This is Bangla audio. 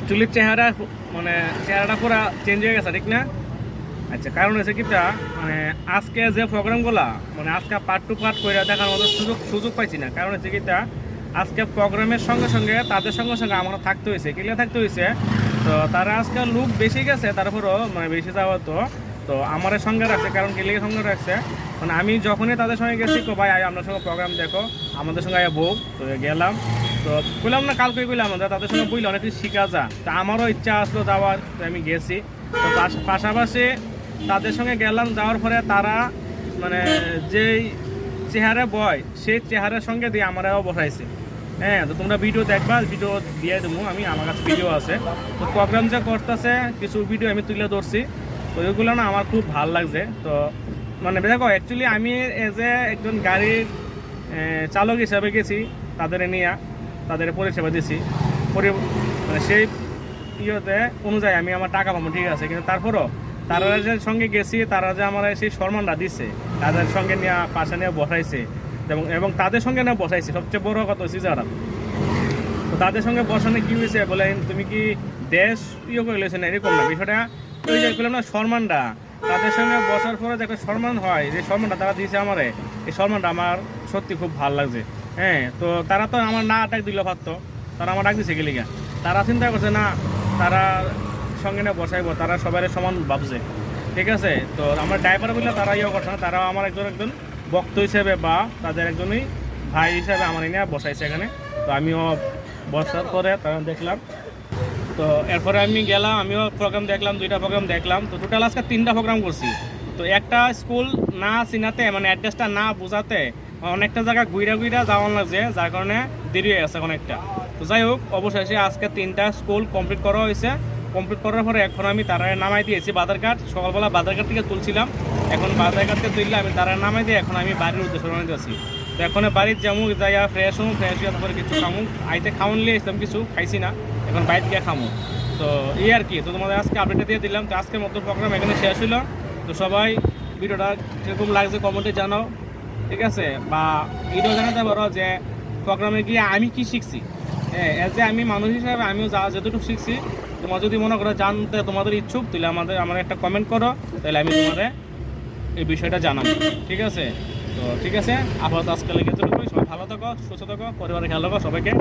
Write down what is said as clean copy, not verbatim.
চুলের চেহারা মানে চেহারাটা পুরো চেঞ্জ হয়ে গেছে, ঠিক না? আচ্ছা, কারণ হয়েছে কিটা মানে আজকে যে প্রোগ্রামগুলা মানে আজকে পার্ট টু পার্ট করে দেখার মতো সুযোগ পাইছি না। কারণ হচ্ছে কিটা আজকে প্রোগ্রামের সঙ্গে সঙ্গে তাদের সঙ্গে সঙ্গে আমরা থাকতে হয়েছে, কিলিয়া থাকতে হয়েছে। তো তারা আজকে লুক বেশি গেছে, তারপরও মানে বেশি যাওয়া তো আমার সঙ্গে রাখছে। কারণ কিলিয়ার সঙ্গে রাখছে মানে আমি যখনই তাদের সঙ্গে গেছি তো ভাই আপনার সঙ্গে প্রোগ্রাম দেখো, আমাদের সঙ্গে বউ তো গেলাম। তো বললাম না কালকে বললাম তাদের সঙ্গে বললে অনেক কিছু শিখা যা, তা আমারও ইচ্ছা আসলো যাওয়ার, তো আমি গেছি। তো পাশাপাশি তাদের সঙ্গে গেলাম, যাওয়ার পরে তারা মানে যেই চেহারা বয় সেই চেহারার সঙ্গে দিয়ে আমরাও বসাইছে। হ্যাঁ, তো তোমরা ভিডিও দেখবা, ভিডিও দিয়ে দেবো আমি, আমার কাছে ভিডিও আছে। তো প্রোগ্রাম যে করতেছে কিছু ভিডিও আমি তুলে ধরছি, তো ওইগুলো না আমার খুব ভালো লাগছে। তো মানে দেখো অ্যাকচুয়ালি আমি এজ এ একজন গাড়ির চালক হিসাবে গেছি, তাদের নিয়ে তাদের পরিষেবা দিছি, মানে সেই ইয়েতে অনুযায়ী আমি আমার টাকা পাবো, ঠিক আছে। কিন্তু তারপরও তারা যে সঙ্গে গেছি, তারা যে আমার সেই সম্মানটা দিচ্ছে, তাদের সঙ্গে নিয়ে পাশে নিয়ে বসাইছে এবং তাদের সঙ্গে নিয়ে বসাইছে। সবচেয়ে বড় কথা হচ্ছে যারা তো তাদের সঙ্গে বসানো কি হয়েছে বলেন, তুমি কি দেশ ইয়ে করে লেছে না, এরকম না বিষয়টা। ওই যে বললাম না সম্মানটা, তাদের সঙ্গে বসার পরে যে একটা সম্মান হয়, যে সম্মানটা তারা দিয়েছে আমারে, এই সম্মানটা আমার সত্যি খুব ভালো লাগছে। হ্যাঁ, তো তারা তো আমার না ডাক দিল পারতো, তারা আমার ডাক দিছে গেলিগা। তারা চিন্তা করছে না তারা সঙ্গে না বসাইবো, তারা সবাই সমান ভাবছে, ঠিক আছে। তো আমার ড্রাইভার বললে তারা ইয়ে করছে না, তারাও আমার একজন ভক্ত হিসেবে বা তাদের একজনই ভাই হিসেবে আমার নিয়ে বসাইছে এখানে। তো আমিও বসার পরে তারা দেখলাম, তো এরপরে আমি গেলাম, আমিও প্রোগ্রাম দেখলাম, 2টা প্রোগ্রাম দেখলাম। তো টোটাল আজকে 3টা প্রোগ্রাম করছি। তো একটা স্কুল না চিনাতে মানে অ্যাড্রেসটা না বোঝাতে অনেকটা জায়গা ঘুরা যাওয়ার লাগছে, যার কারণে দেরি হয়ে গেছে অনেকটা। তো যাই হোক, অবশেষে আজকে 3টা স্কুল কমপ্লিট করা হয়েছে। কমপ্লিট করার পরে এখন আমি তারা নামাই দিয়েছি বাজারঘাট। সকালবেলা বাজারঘাট থেকে তুলছিলাম, এখন বাজারঘাট থেকে তুললে আমি তারা নামাই দিয়ে এখন আমি বাড়ির উদ্দেশ্যে রওনা দিয়েছি। তো এখন বাড়ির যেমন যাইয়া ফ্রেশ হয়ে তারপরে কিছু খামু, আইতে খাওয়ান নিয়ে আসলাম, কিছু খাইছি না, এখন বাইরে গিয়ে খামু। তো এই আর কি, তো তোমাদের আজকে আপডেটটা দিয়ে দিলাম। তো আজকের মতো প্রোগ্রাম এখানে শেষ হলো। তো সবাই ভিডিওটা কীরকম লাগছে কমেন্টে জানাও, ঠিক আছে। বা এটাও জানাতে পারো যে প্রোগ্রামে গিয়ে আমি কি শিখছি। হ্যাঁ, এজ এ আমি মানুষ হিসাবে আমিও যতটুকু শিখছি, তোমার যদি মনে করো জানতে তোমাদের ইচ্ছুক, তাহলে আমার একটা কমেন্ট করো, তাহলে আমি তোমাদের এই বিষয়টা জানাবো, ঠিক আছে। তো ঠিক আছে, আপাতত আজকে লেগে সবাই ভালো থাকো, সুস্থ থাকো, পরিবারের খেয়াল রাখো সবাইকে।